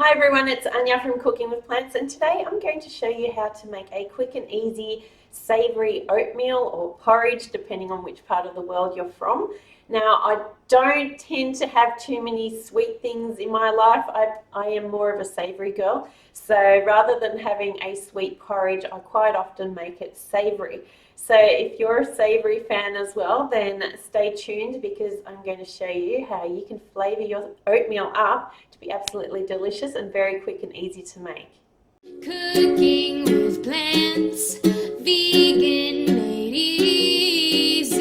Hi everyone, it's Anja from Cooking with Plants, and today I'm going to show you how to make a quick and easy savory oatmeal or porridge, depending on which part of the world you're from. Now, I don't tend to have too many sweet things in my life. I am more of a savory girl, so rather than having a sweet porridge, I quite often make it savory. So if you're a savory fan as well, then stay tuned because I'm going to show you how you can flavour your oatmeal up to be absolutely delicious and very quick and easy to make. Cooking with plants, vegan made easy.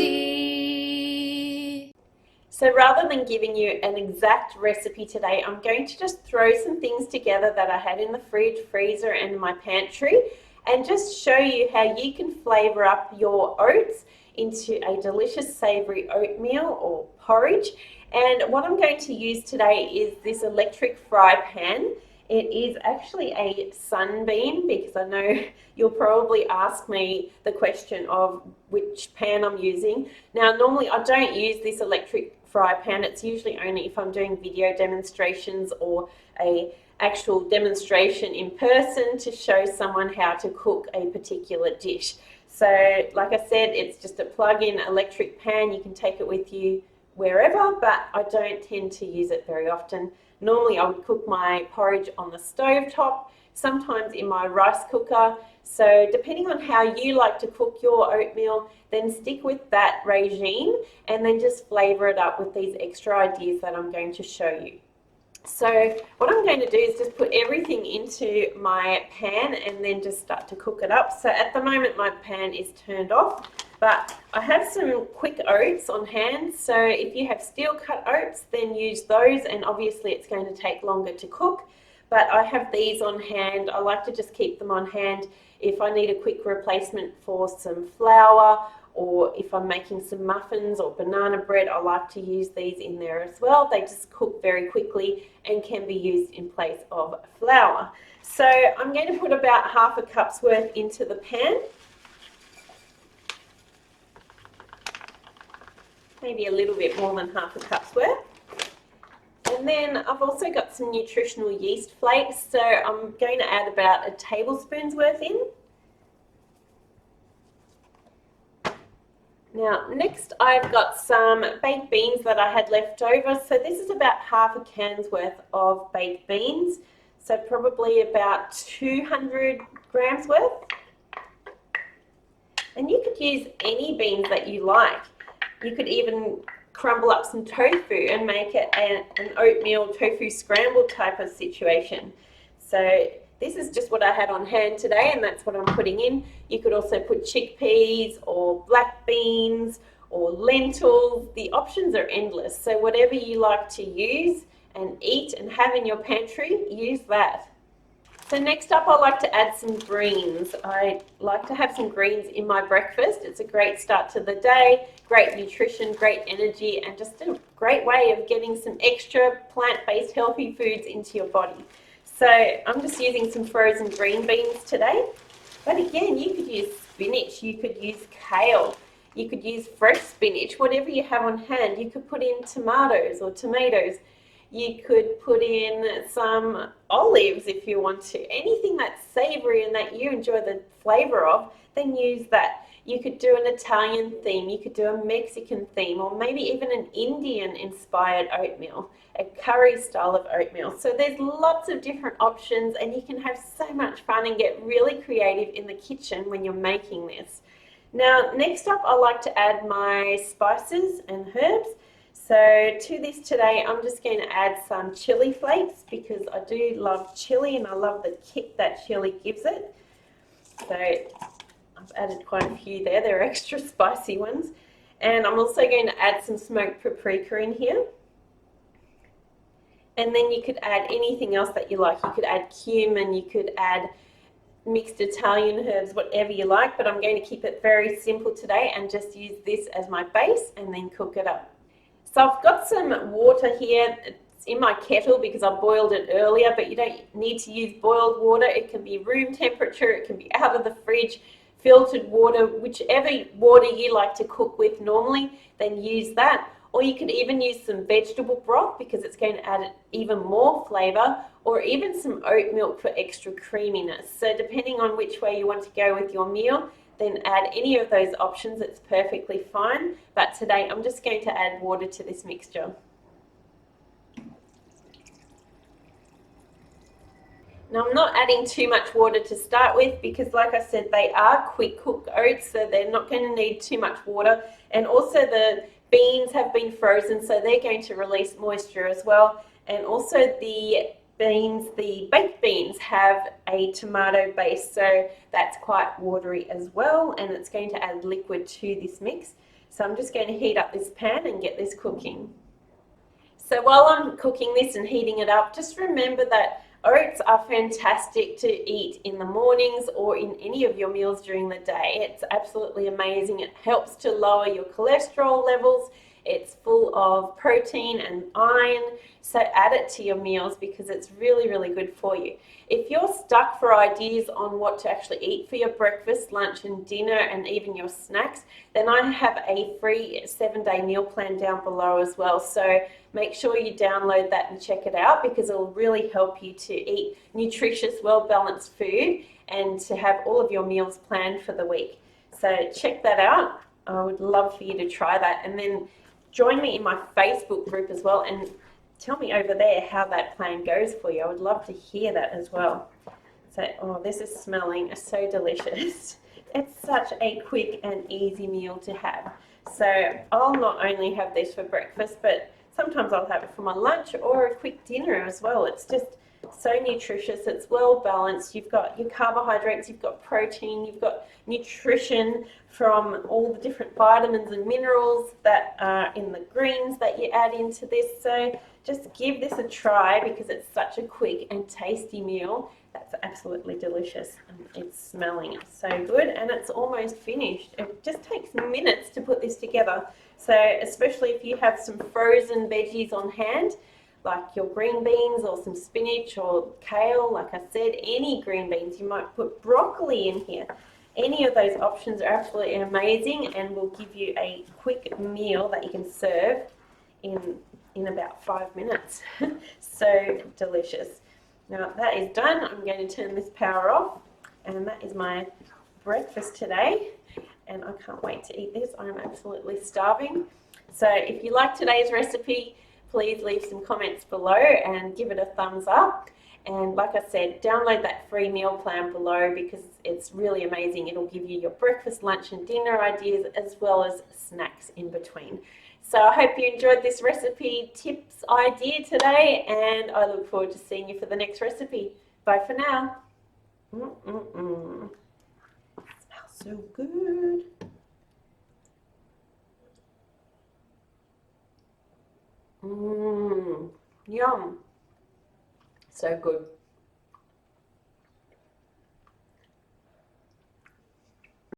So rather than giving you an exact recipe today, I'm going to just throw some things together that I had in the fridge, freezer and in my pantry, and just show you how you can flavour up your oats into a delicious savoury oatmeal or porridge. And what I'm going to use today is this electric fry pan. It is actually a Sunbeam because I know you'll probably ask me the question of which pan I'm using. Now normally I don't use this electric fry pan. It's usually only if I'm doing video demonstrations or a actual demonstration in person to show someone how to cook a particular dish. So like I said, it's just a plug-in electric pan. You can take it with you wherever, but I don't tend to use it very often. Normally I would cook my porridge on the stove top, sometimes in my rice cooker. So depending on how you like to cook your oatmeal, then stick with that regime and then just flavour it up with these extra ideas that I'm going to show you. So what I'm going to do is just put everything into my pan and then just start to cook it up. So at the moment my pan is turned off, but I have some quick oats on hand. So if you have steel cut oats, then use those, and obviously it's going to take longer to cook. But I have these on hand. I like to just keep them on hand if I need a quick replacement for some flour, or if I'm making some muffins or banana bread, I like to use these in there as well. They just cook very quickly and can be used in place of flour. So I'm going to put about half a cup's worth into the pan. Maybe a little bit more than half a cup's worth. And then I've also got some nutritional yeast flakes, so I'm going to add about a tablespoon's worth in. Now next I've got some baked beans that I had left over, so this is about half a can's worth of baked beans, so probably about 200 grams worth. And you could use any beans that you like. You could even crumble up some tofu and make it an oatmeal tofu scramble type of situation. So this is just what I had on hand today, and that's what I'm putting in. You could also put chickpeas or black beans or lentils. The options are endless. So whatever you like to use and eat and have in your pantry, use that. So next up, I like to add some greens. I like to have some greens in my breakfast. It's a great start to the day, great nutrition, great energy, and just a great way of getting some extra plant-based healthy foods into your body. So I'm just using some frozen green beans today. But again, you could use spinach, you could use kale, you could use fresh spinach, whatever you have on hand. You could put in tomatoes or tomatoes. You could put in some olives if you want to. Anything that's savory and that you enjoy the flavor of, then use that. You could do an Italian theme, you could do a Mexican theme, or maybe even an Indian inspired oatmeal, a curry style of oatmeal. So there's lots of different options, and you can have so much fun and get really creative in the kitchen when you're making this. Now next up, I like to add my spices and herbs. So to this today, I'm just going to add some chili flakes because I do love chili and I love the kick that chili gives it. So I've added quite a few there. They're extra spicy ones. And I'm also going to add some smoked paprika in here. And then you could add anything else that you like. You could add cumin, you could add mixed Italian herbs, whatever you like. But I'm going to keep it very simple today and just use this as my base and then cook it up. So I've got some water here. It's in my kettle because I boiled it earlier, but you don't need to use boiled water. It can be room temperature, it can be out of the fridge, filtered water, whichever water you like to cook with normally, then use that. or you could even use some vegetable broth because it's going to add even more flavor, or even some oat milk for extra creaminess. So depending on which way you want to go with your meal, then add any of those options. It's perfectly fine. But today I'm just going to add water to this mixture. Now I'm not adding too much water to start with because, like I said, they are quick cook oats, so they're not going to need too much water. And also the beans have been frozen, so they're going to release moisture as well. And also the beans, the baked beans, have a tomato base, so that's quite watery as well, and it's going to add liquid to this mix. So I'm just going to heat up this pan and get this cooking. So while I'm cooking this and heating it up, just remember that oats are fantastic to eat in the mornings or in any of your meals during the day. It's absolutely amazing. It helps to lower your cholesterol levels. It's full of protein and iron, so add it to your meals because it's really, really good for you. If you're stuck for ideas on what to actually eat for your breakfast, lunch and dinner and even your snacks, then I have a free 7-day meal plan down below as well. So make sure you download that and check it out because it will really help you to eat nutritious, well-balanced food and to have all of your meals planned for the week. So check that out. I would love for you to try that, and then join me in my Facebook group as well and tell me over there how that plan goes for you. I would love to hear that as well. So, oh, this is smelling so delicious. It's such a quick and easy meal to have. So I'll not only have this for breakfast, but sometimes I'll have it for my lunch or a quick dinner as well. It's just so nutritious. It's well balanced. You've got your carbohydrates, you've got protein, you've got nutrition from all the different vitamins and minerals that are in the greens that you add into this. So just give this a try because it's such a quick and tasty meal. That's absolutely delicious, and it's smelling so good, and it's almost finished. It just takes minutes to put this together. So especially if you have some frozen veggies on hand, like your green beans or some spinach or kale, like I said, any green beans. You might put broccoli in here. Any of those options are absolutely amazing and will give you a quick meal that you can serve in about 5 minutes. So delicious. Now that is done, I'm going to turn this power off, and that is my breakfast today, and I can't wait to eat this. I'm absolutely starving. So if you like today's recipe, please leave some comments below and give it a thumbs up. And like I said, download that free meal plan below because it's really amazing. It'll give you your breakfast, lunch and dinner ideas as well as snacks in between. So I hope you enjoyed this recipe tips idea today, and I look forward to seeing you for the next recipe. Bye for now. Smells so good. Yum. So good.